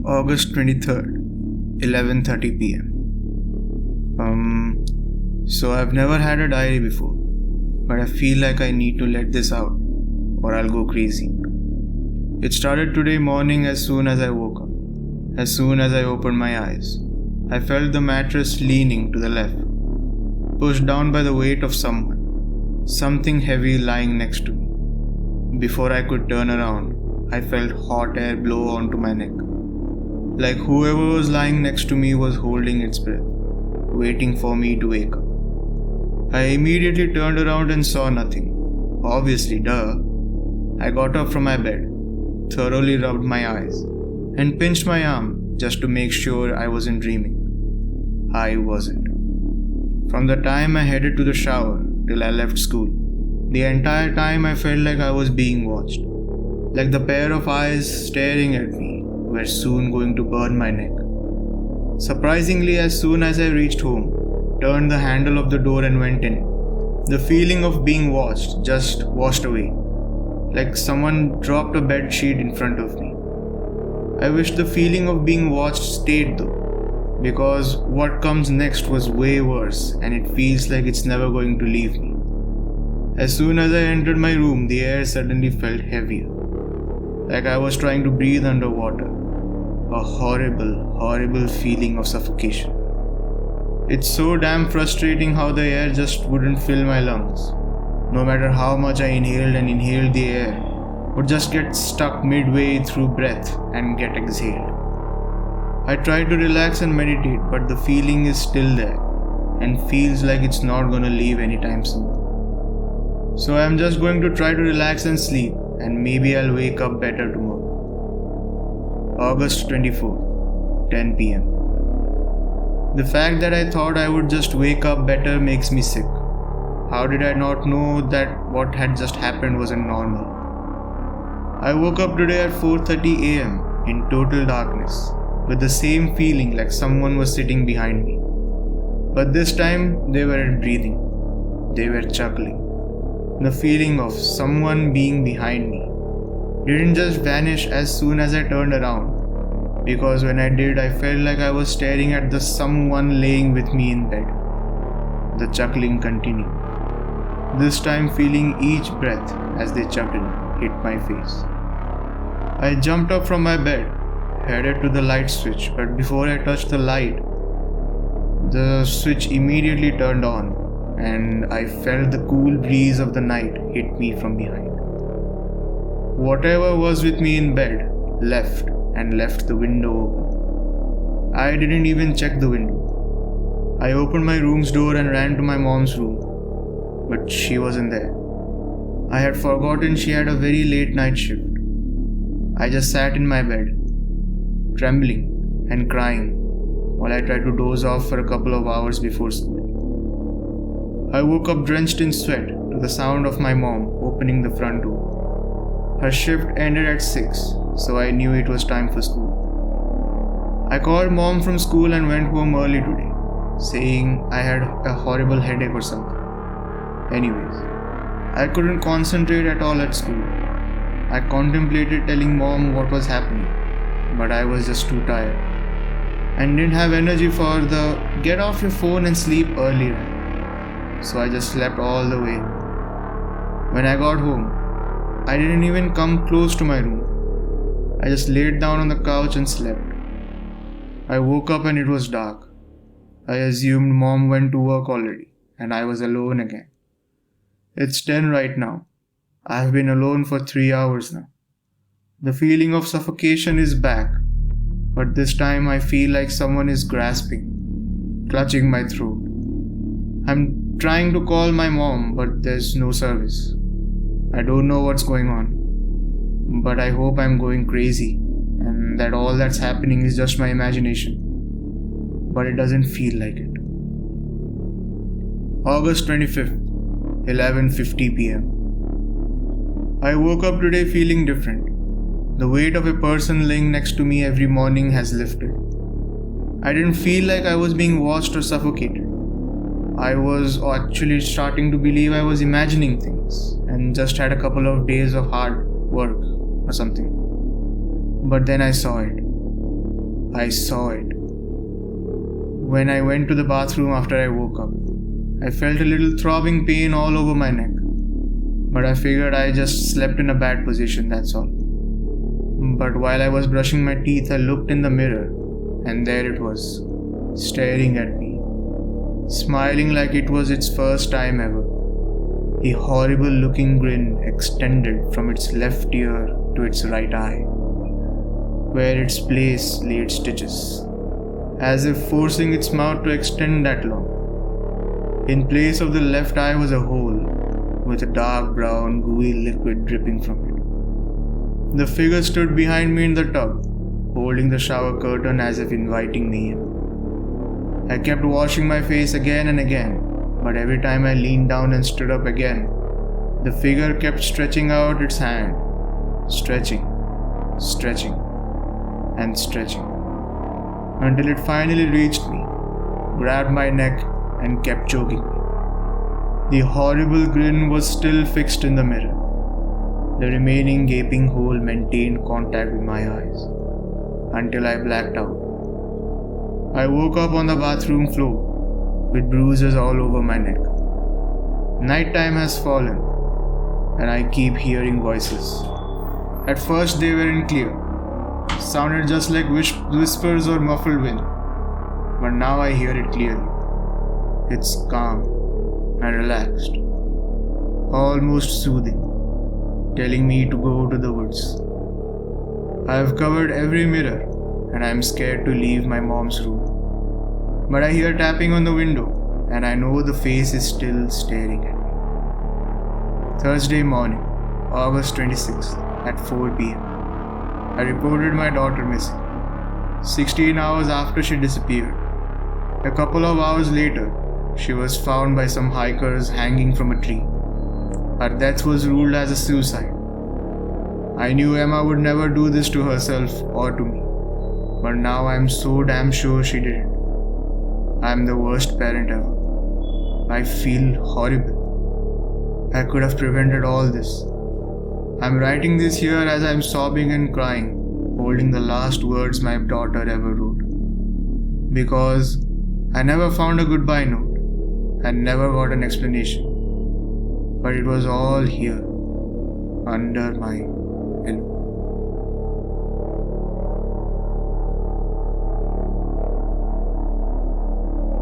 August 23rd, 11:30 p.m. So I've never had a diary before, but I feel like I need to let this out or I'll go crazy. It started today morning as soon as I woke up. As soon as I opened my eyes, I felt the mattress leaning to the left, pushed down by the weight of something heavy lying next to me. Before I could turn around, I felt hot air blow onto my neck. Like whoever was lying next to me was holding its breath, waiting for me to wake up. I immediately turned around and saw nothing. Obviously, duh. I got up from my bed, thoroughly rubbed my eyes, and pinched my arm just to make sure I wasn't dreaming. I wasn't. From the time I headed to the shower till I left school, the entire time I felt like I was being watched. Like the pair of eyes staring at me were soon going to burn my neck. Surprisingly, as soon as I reached home, turned the handle of the door and went in, the feeling of being watched just washed away. Like someone dropped a bed sheet in front of me. I wish the feeling of being watched stayed though, because what comes next was way worse and it feels like it's never going to leave me. As soon as I entered my room, the air suddenly felt heavier, like I was trying to breathe underwater. A horrible feeling of suffocation. It's so damn frustrating how the air just wouldn't fill my lungs. No matter how much I inhaled the air would just get stuck midway through breath and get exhaled. I tried to relax and meditate, but the feeling is still there and feels like it's not gonna leave anytime soon. So I'm just going to try to relax and sleep, and maybe I'll wake up better tomorrow. August 24th, 10 p.m. The fact that I thought I would just wake up better makes me sick. How did I not know that what had just happened wasn't normal? I woke up today at 4:30 a.m. in total darkness, with the same feeling like someone was sitting behind me. But this time, they weren't breathing. They were chuckling. The feeling of someone being behind me didn't just vanish as soon as I turned around, because when I did, I felt like I was staring at the someone laying with me in bed. The chuckling continued, this time feeling each breath as they chuckled hit my face. I jumped up from my bed, headed to the light switch, but before I touched the light, the switch immediately turned on, and I felt the cool breeze of the night hit me from behind. Whatever was with me in bed left the window open. I didn't even check the window. I opened my room's door and ran to my mom's room, but she wasn't there. I had forgotten she had a very late night shift. I just sat in my bed, trembling and crying while I tried to doze off for a couple of hours before school. I woke up drenched in sweat to the sound of my mom opening the front door. Her shift ended at 6, so I knew it was time for school. I called mom from school and went home early today, saying I had a horrible headache or something. Anyways, I couldn't concentrate at all at school. I contemplated telling mom what was happening, but I was just too tired and didn't have energy for the get off your phone and sleep earlier. So I just slept all the way. When I got home, I didn't even come close to my room. I just laid down on the couch and slept. I woke up and it was dark. I assumed mom went to work already and I was alone again. It's 10 right now. I've been alone for 3 hours now. The feeling of suffocation is back, but this time I feel like someone is grasping, clutching my throat. I'm trying to call my mom, but there's no service. I don't know what's going on, but I hope I'm going crazy and that all that's happening is just my imagination. But it doesn't feel like it. August 25th, 11:50 p.m. I woke up today feeling different. The weight of a person laying next to me every morning has lifted. I didn't feel like I was being watched or suffocated. I was actually starting to believe I was imagining things and just had a couple of days of hard work or something. But then I saw it. I saw it. When I went to the bathroom after I woke up, I felt a little throbbing pain all over my neck. But I figured I just slept in a bad position, that's all. But while I was brushing my teeth, I looked in the mirror, and there it was, staring at me, smiling like it was its first time ever. A horrible looking grin extended from its left ear to its right eye, where its place laid stitches, as if forcing its mouth to extend that long. In place of the left eye was a hole, with a dark brown gooey liquid dripping from it. The figure stood behind me in the tub, holding the shower curtain as if inviting me in. I kept washing my face again and again, but every time I leaned down and stood up again, the figure kept stretching out its hand, stretching, stretching, and stretching, until it finally reached me, grabbed my neck, and kept choking me. The horrible grin was still fixed in the mirror. The remaining gaping hole maintained contact with my eyes, until I blacked out. I woke up on the bathroom floor, with bruises all over my neck. Nighttime has fallen, and I keep hearing voices. At first they weren't clear, sounded just like whispers or muffled wind, but now I hear it clearly. It's calm and relaxed, almost soothing, telling me to go to the woods. I have covered every mirror, and I am scared to leave my mom's room. But I hear tapping on the window, and I know the face is still staring at me. Thursday morning, August 26th at 4 p.m. I reported my daughter missing. 16 hours after she disappeared. A couple of hours later, she was found by some hikers hanging from a tree. Her death was ruled as a suicide. I knew Emma would never do this to herself or to me, but now I am so damn sure she didn't. I am the worst parent ever. I feel horrible. I could have prevented all this. I am writing this here as I am sobbing and crying, holding the last words my daughter ever wrote. Because I never found a goodbye note and never got an explanation. But it was all here, under my